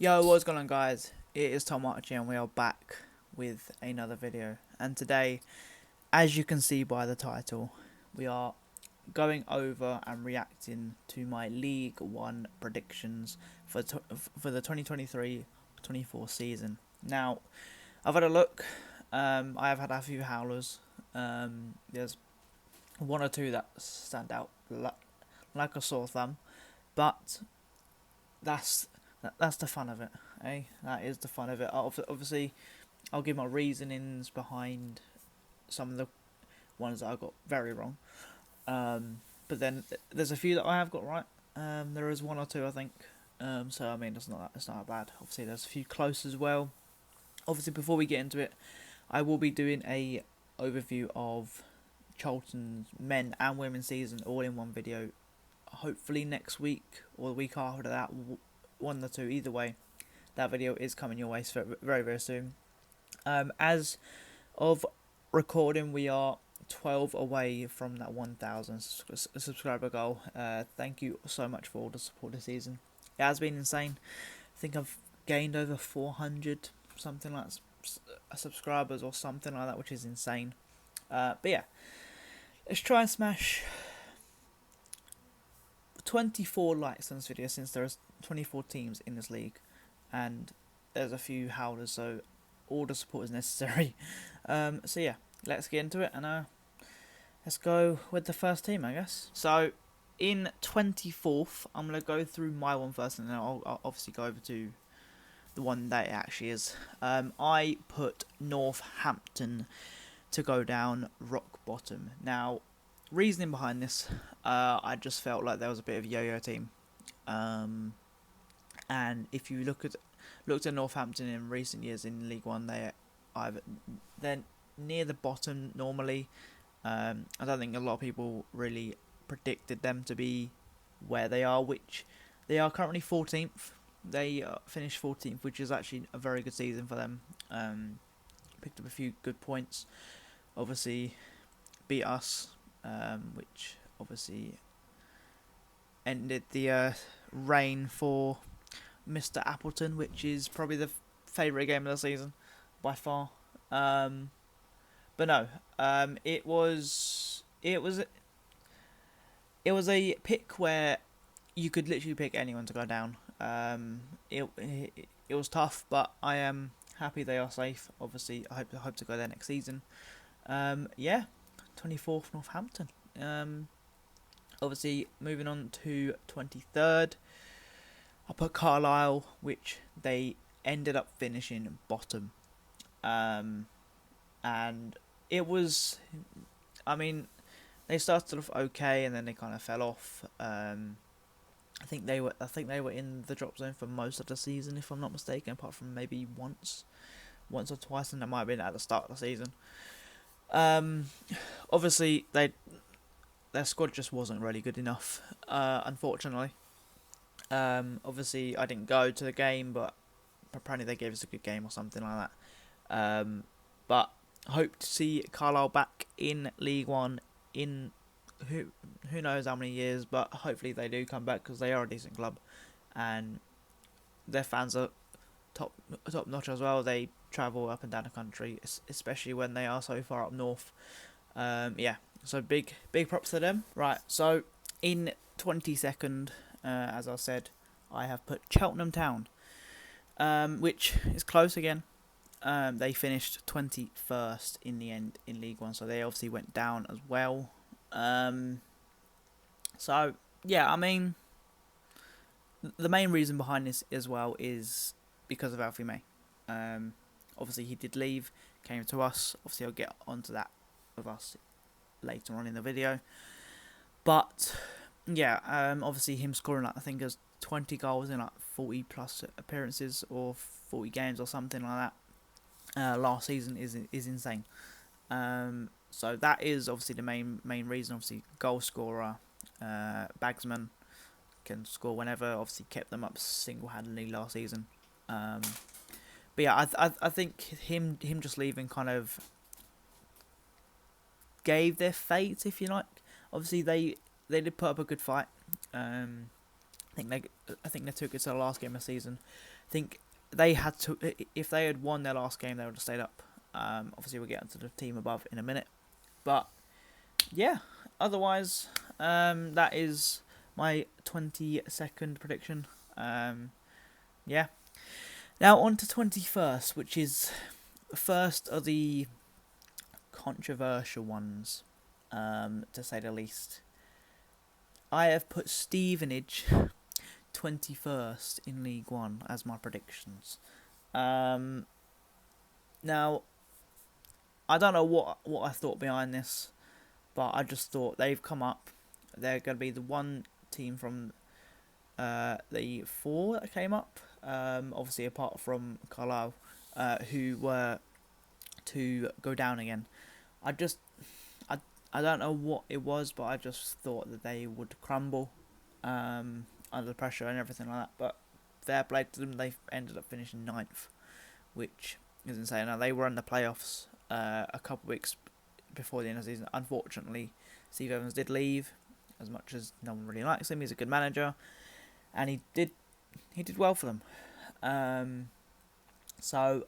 Yo, what's going on, guys? It is Tom Archie and we are back with another video. And today, as you can see by the title, we are going over and reacting to my League One predictions for the 2023-24 season. Now, I've had a look. I have had a few howlers. There's one or two that stand out like a sore thumb, but that's that's the fun of it, eh? That is the fun of it. Obviously, I'll give my reasonings behind some of the ones that I got very wrong. But then there's a few that I have got right. There is one or two, I think. So I mean, it's not that bad. Obviously, there's a few close as well. Obviously, before we get into it, I will be doing a overview of Charlton's men and women's season all in one video. Hopefully next week or the week after that, one or two. Either way, that video is coming your way very, very soon. As of recording, we are 12 away from that 1,000 subscriber goal. Thank you so much for all the support this season. It has been insane. I think I've gained over 400 something like subscribers or something like that, which is insane. But yeah, let's try and smash 24 likes on this video, since there's 24 teams in this league and there's a few howlers, so all the support is necessary. So yeah, let's get into it and let's go with the first team, I guess. So in 24th, I'm going to go through my one first, and then I'll obviously go over to the one that it actually is. I put Northampton to go down rock bottom. Now, reasoning behind this, I just felt like there was a bit of a yo-yo team. And if you looked at Northampton in recent years in League One, they're near the bottom normally. I don't think a lot of people really predicted them to be where they are, which they are currently 14th. They finished 14th, which is actually a very good season for them. Picked up a few good points. Obviously, beat us, which obviously ended the reign for Mr. Appleton, which is probably the favourite game of the season by far. But no, it was a pick where you could literally pick anyone to go down. It was tough, but I am happy they are safe. Obviously, I hope to go there next season. Yeah, 24th Northampton. Obviously, moving on to 23rd, I put Carlisle, which they ended up finishing bottom. And it was, I mean, they started off okay, and then they kind of fell off. I think they were in the drop zone for most of the season, if I'm not mistaken, apart from maybe once or twice, and that might have been at the start of the season. Obviously, their squad just wasn't really good enough, unfortunately. Obviously, I didn't go to the game, but apparently they gave us a good game or something like that. But I hope to see Carlisle back in League One in who knows how many years, but hopefully they do come back, because they are a decent club and their fans are top notch as well. They travel up and down the country, especially when they are so far up north. Yeah, so big props to them. Right, so in 22nd, as I said, I have put Cheltenham Town, which is close again. They finished 21st in the end in League One, so they obviously went down as well. So yeah, I mean, the main reason behind this as well is because of Alfie May. Obviously he did leave, came to us. Obviously I'll get onto that with us later on in the video. But yeah, obviously him scoring like, I think there's 20 goals in like 40 plus appearances or 40 games or something like that last season is insane. So that is obviously the main reason. Obviously goal scorer, bagsman, can score whenever. Obviously kept them up single-handedly last season. But yeah, I think him just leaving kind of gave their fate, if you like. Obviously they did put up a good fight. I think they took it to the last game of the season. think they had to. If they had won their last game, they would have stayed up. Obviously, we'll get into the team above in a minute. But yeah, otherwise, that is my 22nd prediction. Yeah. Now on to 21st, which is the first of the controversial ones, to say the least. I have put Stevenage 21st in League One as my predictions. Now, I don't know what I thought behind this, but I just thought they've come up. They're going to be the one team from the four that came up. Obviously, apart from Carlisle, who were to go down again. I don't know what it was, but I just thought that they would crumble under the pressure and everything like that. But fair play to them, they ended up finishing 9th, which is insane. Now, they were in the playoffs a couple of weeks before the end of the season. Unfortunately, Steve Evans did leave, as much as no one really likes him. He's a good manager, and he did well for them. So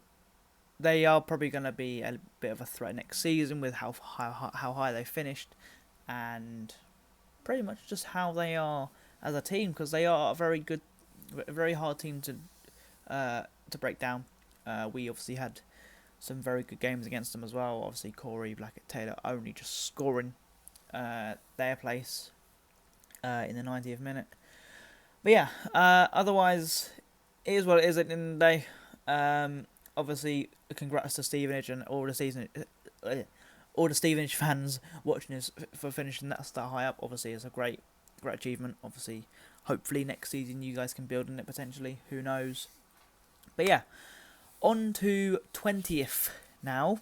they are probably going to be a bit of a threat next season with how high they finished, and pretty much just how they are as a team, because they are a very hard team to break down. We obviously had some very good games against them as well. Obviously, Corey, Blackett, Taylor only just scoring their place in the 90th minute. But yeah, otherwise, it is what it is at the end of the day. Obviously, congrats to Stevenage and all the Stevenage fans watching this for finishing that high up. Obviously, it's a great achievement. Obviously, hopefully next season you guys can build on it potentially. Who knows? But yeah, on to 20th now.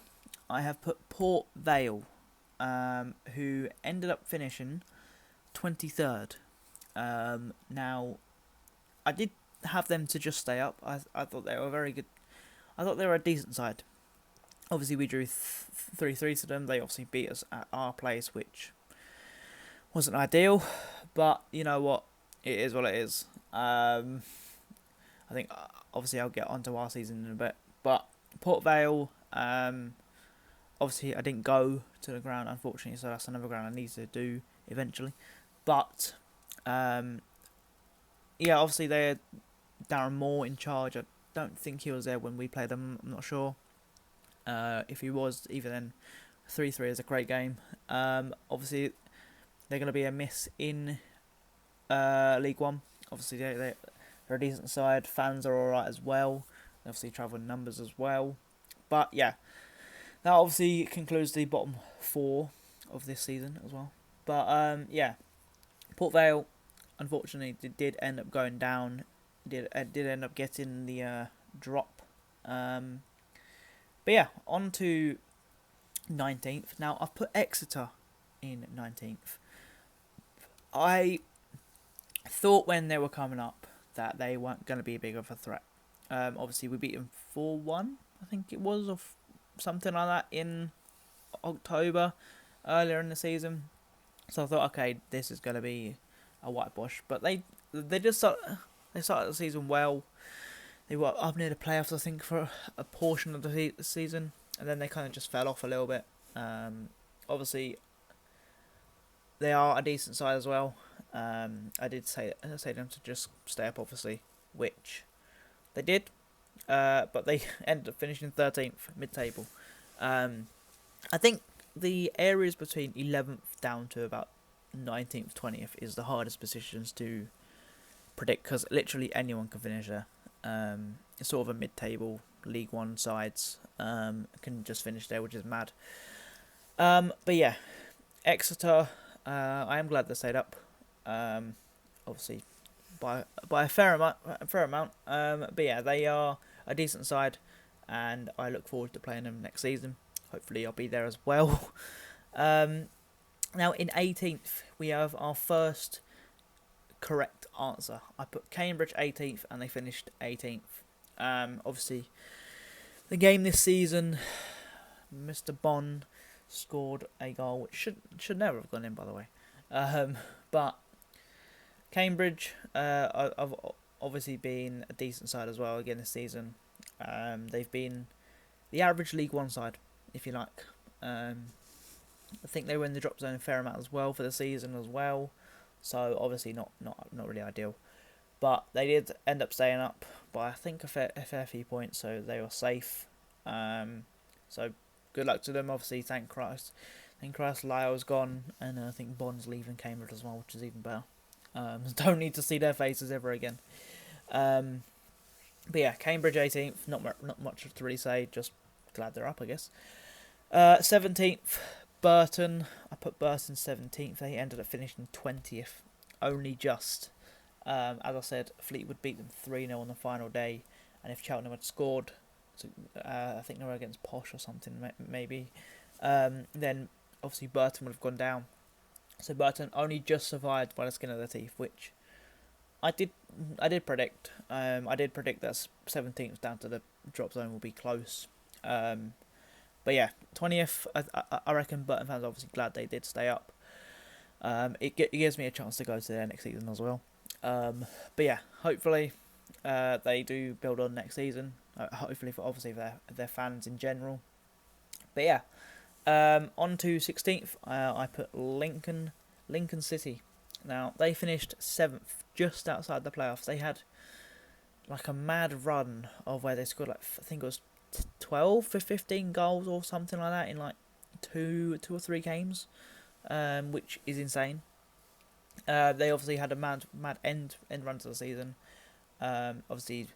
I have put Port Vale, who ended up finishing 23rd. Now, I did have them to just stay up. I thought they were very good. I thought they were a decent side. Obviously, we drew 3-3 to them. They obviously beat us at our place, which wasn't ideal. But you know what? It is what it is. I think, obviously, I'll get onto our season in a bit. But Port Vale, obviously, I didn't go to the ground, unfortunately, so that's another ground I need to do eventually. But, yeah, obviously, they're Darren Moore in charge. I don't think he was there when we played them. I'm not sure. If he was, even then, 3-3 is a great game. Obviously, they're going to be a miss in League One. Obviously, they're a decent side. Fans are alright as well. They obviously travel in numbers as well. But yeah, that obviously concludes the bottom 4 of this season as well. But yeah, Port Vale, unfortunately, did end up going down. Did end up getting the drop. But yeah, on to 19th. Now, I've put Exeter in 19th. I thought when they were coming up that they weren't going to be big of a threat. Obviously, we beat them 4-1, I think it was, or something like that in October, earlier in the season. So I thought, okay, this is going to be a whitewash. But they started the season well. They were up near the playoffs, I think, for a portion of the season, and then they kind of just fell off a little bit. Obviously, they are a decent side as well. I did say them to just stay up, obviously, which they did, but they ended up finishing 13th mid-table. I think the areas between 11th down to about 19th, 20th is the hardest positions to predict, because literally anyone can finish there. It's sort of a mid-table League One sides can just finish there, which is mad. But yeah, Exeter, I am glad they stayed up. Obviously, by a fair amount. But yeah, they are a decent side, and I look forward to playing them next season. Hopefully, I'll be there as well. Now in 18th, we have our first correct answer. I put Cambridge 18th, and they finished 18th. Obviously, the game this season, Mr. Bond scored a goal which should never have gone in, by the way. But Cambridge, I've obviously been a decent side as well again this season. They've been the average League One side, if you like. I think they were in the drop zone a fair amount as well for the season as well. So obviously not really ideal. But they did end up staying up by, I think, a fair few points, so they were safe. So good luck to them. Obviously, thank Christ. Thank Christ Lyle's gone, and I think Bond's leaving Cambridge as well, which is even better. Don't need to see their faces ever again. But yeah, Cambridge 18th. Not much to really say. Just glad they're up, I guess. 17th, Burton. I put Burton 17th. They ended up finishing 20th, only just. As I said, Fleetwood beat them 3-0 on the final day, and if Cheltenham had scored, I think they were against Posh or something, maybe, then obviously Burton would have gone down. So Burton only just survived by the skin of their teeth, which I did predict. I did predict that 17th down to the drop zone will be close. But yeah, 20th, I reckon Burton fans are obviously glad they did stay up. It gives me a chance to go to their next season as well. But yeah, hopefully they do build on next season. Hopefully for their fans in general. But yeah, on to 16th, I put Lincoln City. Now they finished 7th, just outside the playoffs. They had like a mad run of where they scored like I think it was 12 for 15 goals or something like that in like two or three games, which is insane. They obviously had a mad end run to the season. Obviously,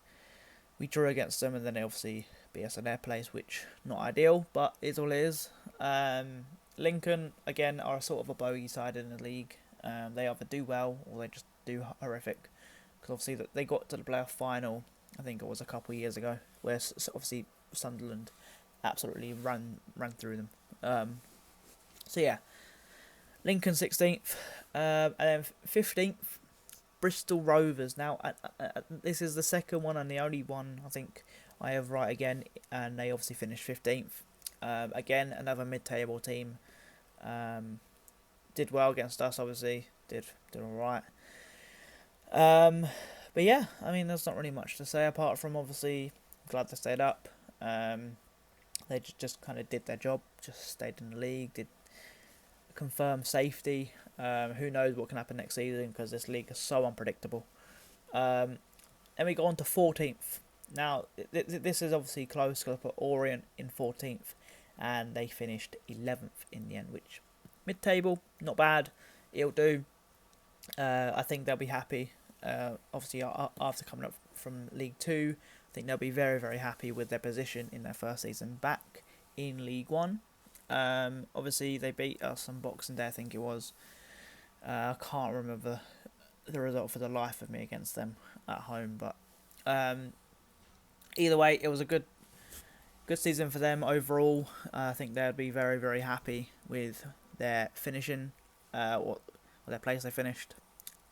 we drew against them, and then they obviously beat us in their place, which not ideal, but is all it is. Lincoln again are sort of a bogey side in the league. They either do well or they just do horrific. Because obviously they got to the playoff final, I think it was a couple of years ago, where obviously Sunderland absolutely ran through them. So yeah, Lincoln 16th, and then 15th, Bristol Rovers. Now, this is the second one and the only one I think I have right again, and they obviously finished 15th. Again, another mid-table team. Did well against us, obviously. Did alright. But yeah, I mean, there's not really much to say apart from obviously glad they stayed up. They just kind of did their job, just stayed in the league, did confirm safety. Who knows what can happen next season because this league is so unpredictable. Then we go on to 14th. Now, this is obviously close because I put Orient in 14th and they finished 11th in the end, which mid-table, not bad. It'll do. I think they'll be happy. Obviously, after coming up from League 2, I think they'll be very, very happy with their position in their first season back in League 1. Obviously, they beat us on Boxing Day, I think it was. I can't remember the result for the life of me against them at home, but either way, it was a good season for them overall. I think they'd be very, very happy with their finishing, or their place they finished.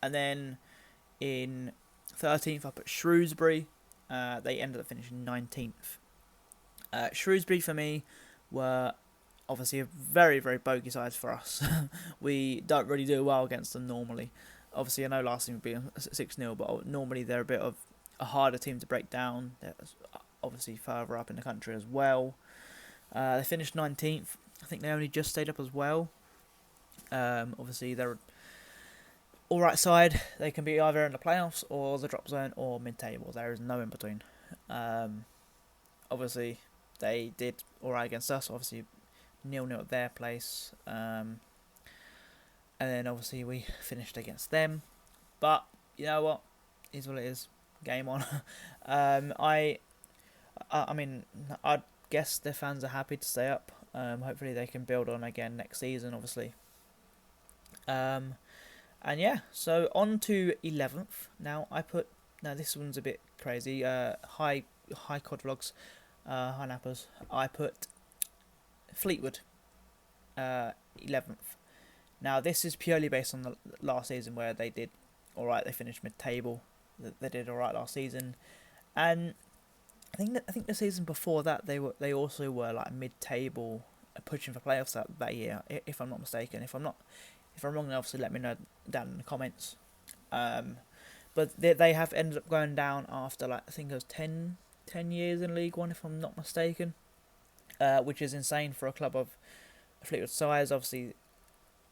And then in 13th, I put Shrewsbury. They ended up finishing 19th. Shrewsbury for me were obviously a very, very bogey side for us. We don't really do well against them normally. Obviously, I know last team would be 6-0, but normally they're a bit of a harder team to break down. They're obviously further up in the country as well. They finished 19th. I think they only just stayed up as well. Obviously, they're alright side. They can be either in the playoffs or the drop zone or mid-table. There is no in between. Obviously, they did alright against us. Obviously, 0-0 at their place. And then obviously we finished against them. But you know what? It is what it is. Game on. I mean, I guess their fans are happy to stay up. Hopefully they can build on again next season, obviously. And yeah, so on to 11th. Now this one's a bit crazy. High Cod Vlogs, High Nappers. I put Fleetwood 11th. Now this is purely based on the last season where they did alright. They finished mid-table. They did alright last season, and I think the season before that they also were like mid-table, pushing for playoffs that year. If I'm not mistaken, if I'm wrong, then obviously let me know down in the comments. But but they have ended up going down after, like, I think it was 10 years in League One, if I'm not mistaken, which is insane for a club of Fleetwood's size. Obviously,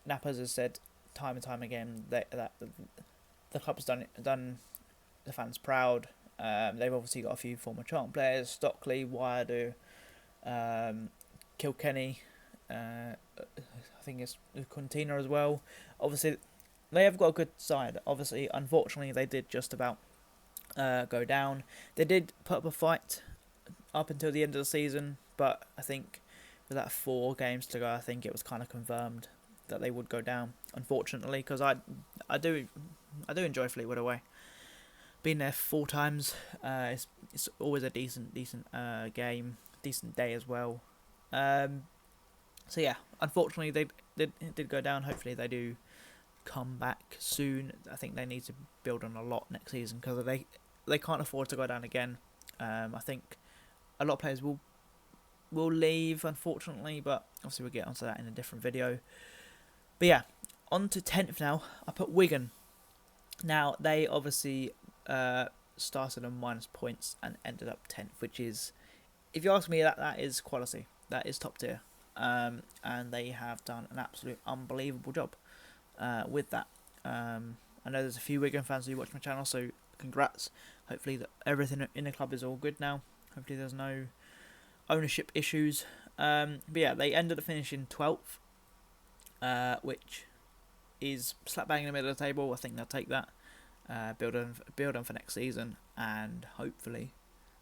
Nappers has said time and time again that the club's done the fans proud. They've obviously got a few former Charlton players: Stockley, Wyadu, Kilkenny. I think it's Quintina as well. Obviously, they have got a good side. Obviously, unfortunately, they did just about go down. They did put up a fight up until the end of the season, but I think with that 4 games to go, I think it was kind of confirmed that they would go down. Unfortunately, because I do enjoy Fleetwood away. Been there 4 times. It's always a decent game, decent day as well. So yeah, unfortunately they did go down. Hopefully they do come back soon. I think they need to build on a lot next season because they can't afford to go down again. I think a lot of players will leave, unfortunately, but obviously we'll get onto that in a different video. But yeah, on to 10th now. I put Wigan. Now, they obviously started on minus points and ended up 10th, which is, if you ask me, that is quality. That is top tier. And they have done an absolute unbelievable job with that. I know there's a few Wigan fans who watch my channel, so congrats. Hopefully that everything in the club is all good now. Hopefully there's no ownership issues. But yeah, they ended up finishing 12th, which is slap bang in the middle of the table. I think they'll take that, build on for next season, and hopefully,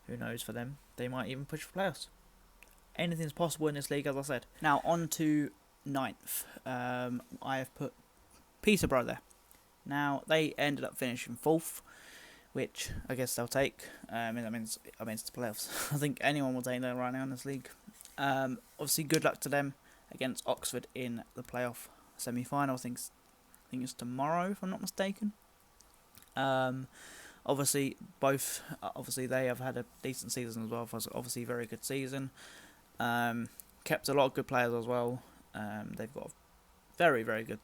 who knows, for them, they might even push for playoffs. Anything's possible in this league, as I said. Now on to 9th. I have put Peterborough there. Now they ended up finishing 4th, which I guess they'll take. I mean it's the playoffs. I think anyone will take that right now in this league. Obviously, good luck to them against Oxford in the playoff semi-final. I think it's tomorrow, if I'm not mistaken. Obviously they have had a decent season as well. Obviously, very good season. Kept a lot of good players as well. They've got a very, very good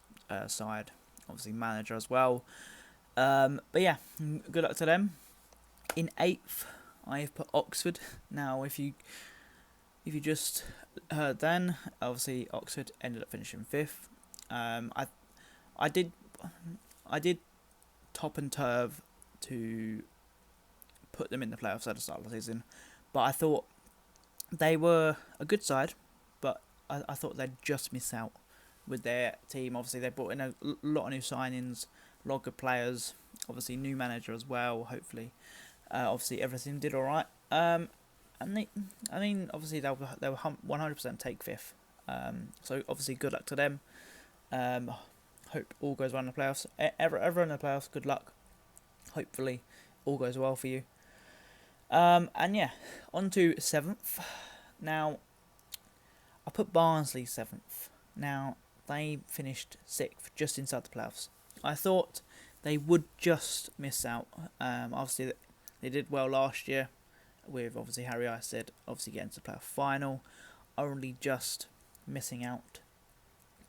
side. Obviously, manager as well. But yeah, good luck to them. In 8th, I have put Oxford. Now, if you just heard then, obviously Oxford ended up finishing 5th. I did top and turf to put them in the playoffs at the start of the season, but I thought they were a good side, but I thought they'd just miss out with their team. Obviously, they brought in a lot of new signings, a lot of good players. Obviously, new manager as well. Hopefully, obviously everything did all right. And obviously they'll 100% take 5th. So obviously, good luck to them. Hope all goes well in the playoffs. Everyone in the playoffs, good luck. Hopefully, all goes well for you. And yeah, on to 7th. Now, I put Barnsley 7th. Now, they finished 6th, just inside the playoffs. I thought they would just miss out. Obviously, they did well last year with, obviously, Harry Isid obviously getting to the playoff final, only just missing out.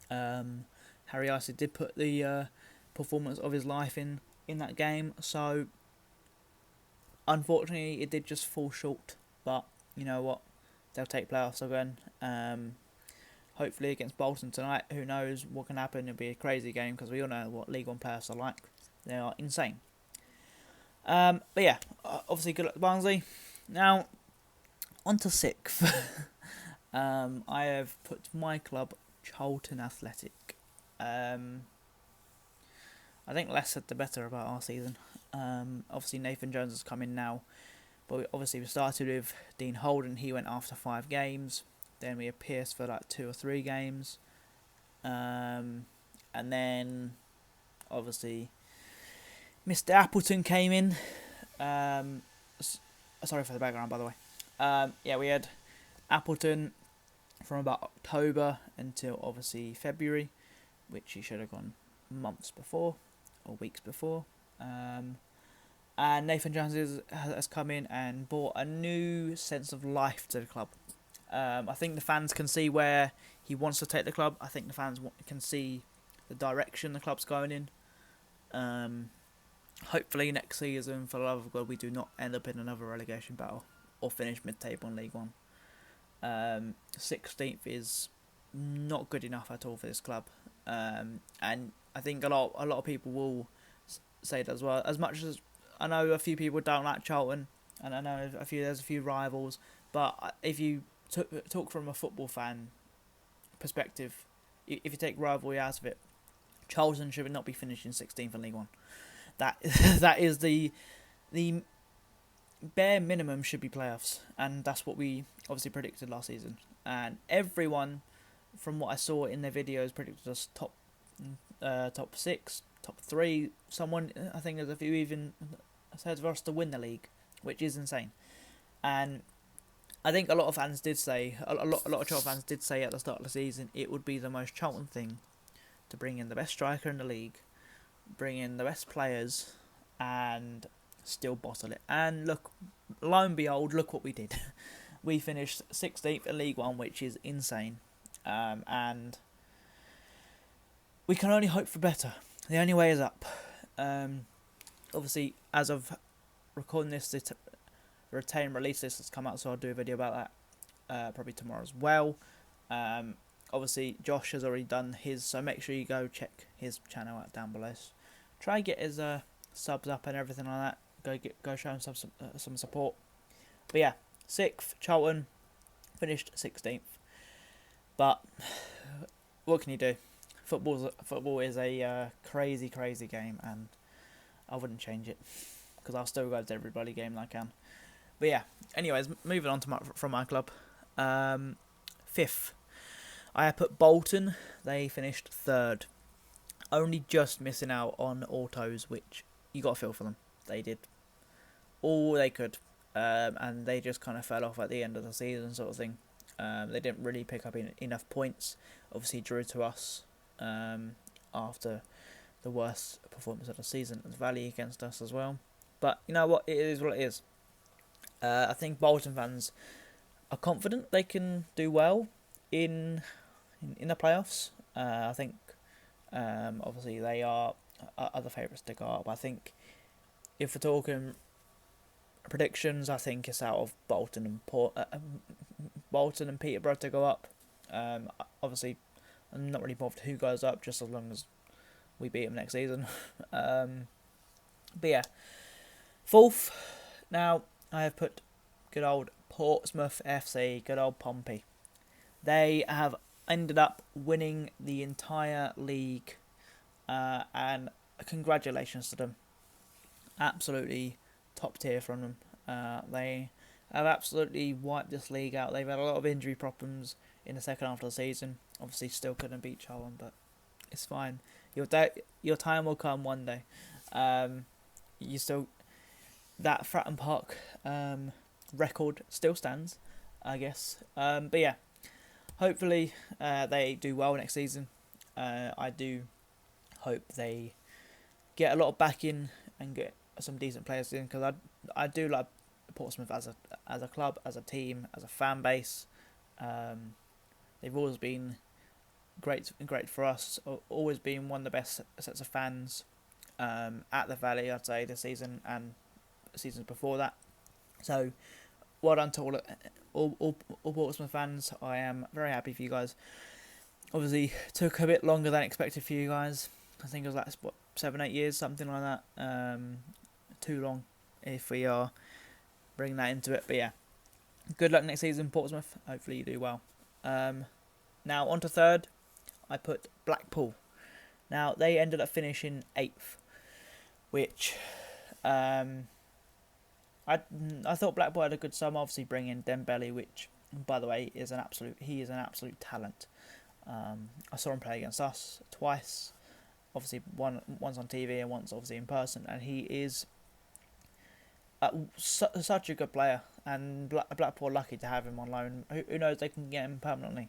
Harry Isid did put the performance of his life in that game, so unfortunately it did just fall short, but you know what, they'll take playoffs again. Hopefully against Bolton tonight, who knows what can happen. It'll be a crazy game because we all know what League One playoffs are like. They are insane. But yeah, obviously good luck to Barnsley. Now, on to 6th. I have put my club, Charlton Athletic. I think less said the better about our season. Obviously Nathan Jones has come in now, but we started with Dean Holden. He went after 5 games. Then we had Pierce for like 2 or 3 games, and then obviously Mr. Appleton came in. Sorry for the background, by the way. Yeah, we had Appleton from about October until obviously February, which he should have gone months before or weeks before. And Nathan Jones has come in and brought a new sense of life to the club. I think the fans can see where he wants to take the club. I think the fans can see the direction the club's going in. Hopefully next season, for the love of God, we do not end up in another relegation battle or finish mid-table in League One. 16th is not good enough at all for this club, and I think a lot of people will say that as well. As much as I know a few people don't like Charlton, and I know there's a few rivals, but if you talk from a football fan perspective, if you take rivalry out of it, Charlton should not be finishing 16th in League One. That that is the bare minimum should be playoffs, and that's what we obviously predicted last season. And everyone, from what I saw in their videos, predicted us top 6, top 3. Someone, I think there's a few even said for us to win the league, which is insane. And I think a lot of fans did say, a lot of Charlton fans did say at the start of the season, it would be the most Charlton thing to bring in the best striker in the league, bring in the best players, and still bottle it. And look, lo and behold, look what we did. We finished 16th in League One, which is insane. And we can only hope for better. The only way is up. Obviously, as of recording this, the retain release list has come out, so I'll do a video about that probably tomorrow as well. Obviously, Josh has already done his, so make sure you go check his channel out down below. Try and get his subs up and everything like that. Go show him some support. But yeah, 6th, Charlton, finished 16th. But what can you do? Football is a crazy game, and I wouldn't change it because I'll still go to every bloody game that I can. But yeah, anyways, moving on to from my club. 5th, I put Bolton. They finished 3rd, only just missing out on autos, which you got to feel for them. They did all they could, and they just kind of fell off at the end of the season, sort of thing. They didn't really pick up enough points. Obviously, drew to us after the worst performance of the season at the Valley against us as well. But you know what? It is what it is. I think Bolton fans are confident they can do well in the playoffs. I think obviously they are the favourites to go up. I think if we're talking predictions, I think it's out of Bolton and Peterborough to go up. Obviously, I'm not really bothered who goes up, just as long as we beat them next season. But yeah, 4th. Now I have put good old Portsmouth FC, good old Pompey. They have ended up winning the entire league, and congratulations to them. Absolutely top tier from them. They have absolutely wiped this league out. They've had a lot of injury problems in the second half of the season. Obviously, still couldn't beat Charlton, but it's fine. Your time will come one day. You still that Fratton Park record still stands, I guess. But yeah, hopefully they do well next season. I do hope they get a lot of backing and get some decent players in, because I do like Portsmouth as a club, as a team, as a fan base. They've always been great for us. Always been one of the best sets of fans at the Valley, I'd say, this season and seasons before that. So well done to all Portsmouth fans. I am very happy for you guys. Obviously took a bit longer than expected for you guys. I think it was like 7-8 years, something like that. Too long if we are bringing that into it. But yeah, good luck next season, Portsmouth. Hopefully you do well. Now on to 3rd, I put Blackpool. Now they ended up finishing 8th, which I thought Blackpool had a good summer. Obviously bringing Dembele, which by the way is an absolute talent. I saw him play against us twice. Obviously once on TV and once obviously in person, and he is such a good player, and Blackpool are lucky to have him on loan. Who knows, they can get him permanently.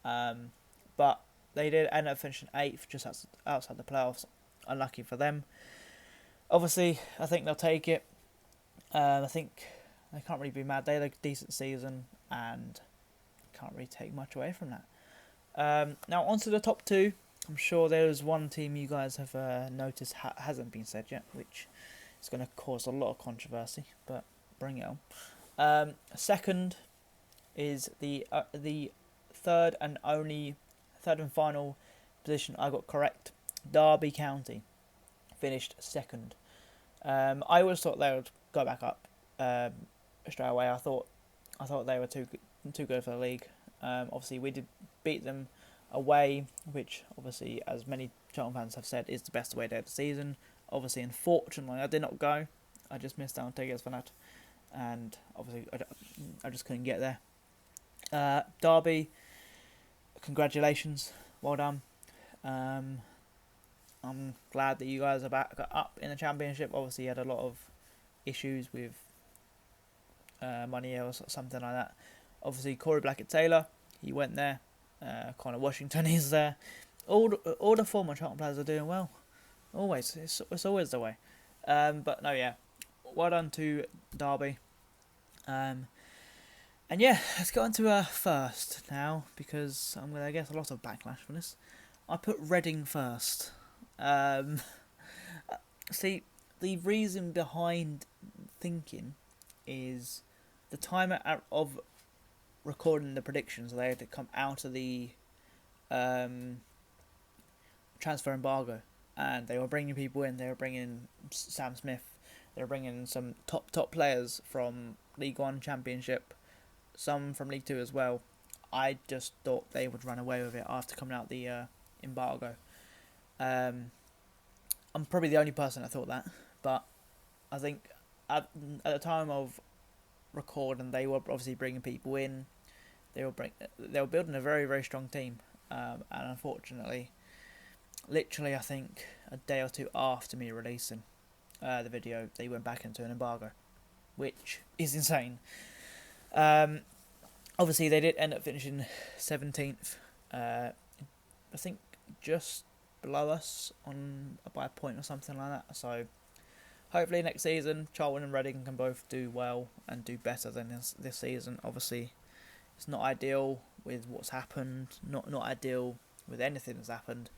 But they did end up finishing 8th, just outside the playoffs. Unlucky for them. Obviously, I think they'll take it. I think they can't really be mad. They had a decent season and can't really take much away from that. Now on to the top 2. I'm sure there's one team you guys have noticed hasn't been said yet, which is going to cause a lot of controversy, but bring it on. Second is the third and final position I got correct. Derby County finished second. I always thought they would go back up straight away. I thought they were too good for the league. Obviously, we did beat them away, which obviously, as many Charlton fans have said, is the best away day of the season. Obviously, unfortunately, I did not go. I just missed out on tickets for that, and obviously, I just couldn't get there. Derby, congratulations, well done. I'm glad that you guys are back up in the Championship. Obviously, you had a lot of issues with money or something like that. Obviously, Corey Blackett-Taylor, he went there. Connor Washington is there. All the former Charlton players are doing well. Always, it's always the way. But no, yeah, well done to Derby. And yeah, let's go on to first now, because I'm gonna get a lot of backlash for this. I put Reading first. See, the reason behind thinking is the time of recording the predictions. They had to come out of the transfer embargo, and they were bringing people in. They were bringing Sam Smith. They were bringing some top players from League One, Championship, some from League Two as well. I just thought they would run away with it after coming out the embargo. I'm probably the only person that thought that, but I think at the time of recording, they were obviously bringing people in. They were building a very, very strong team, and unfortunately, literally I think a day or two after me releasing the video, they went back into an embargo, which is insane. Obviously, they did end up finishing 17th. I think just below us by a point or something like that. So hopefully next season, Charlton and Reading can both do well and do better than this season. Obviously, it's not ideal with what's happened. Not ideal with anything that's happened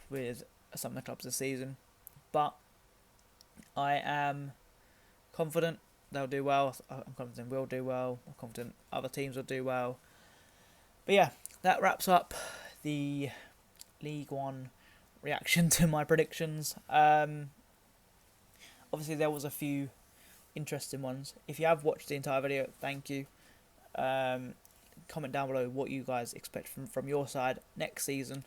with some of the clubs this season. But I am confident they'll do well. I'm confident we'll do well. I'm confident other teams will do well. But yeah, that wraps up the League One reaction to my predictions. Obviously, there was a few interesting ones. If you have watched the entire video, thank you. Comment down below what you guys expect from your side next season.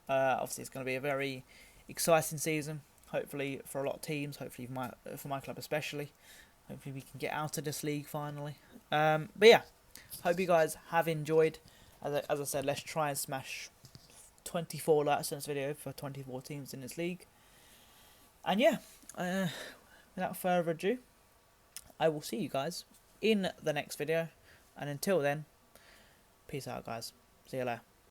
Obviously, it's going to be a very exciting season. Hopefully for a lot of teams. Hopefully for my club especially. Hopefully we can get out of this league finally. But yeah, hope you guys have enjoyed. As I said, let's try and smash 24 likes on this video for 24 teams in this league. And yeah, without further ado, I will see you guys in the next video. And until then, peace out, guys. See you later.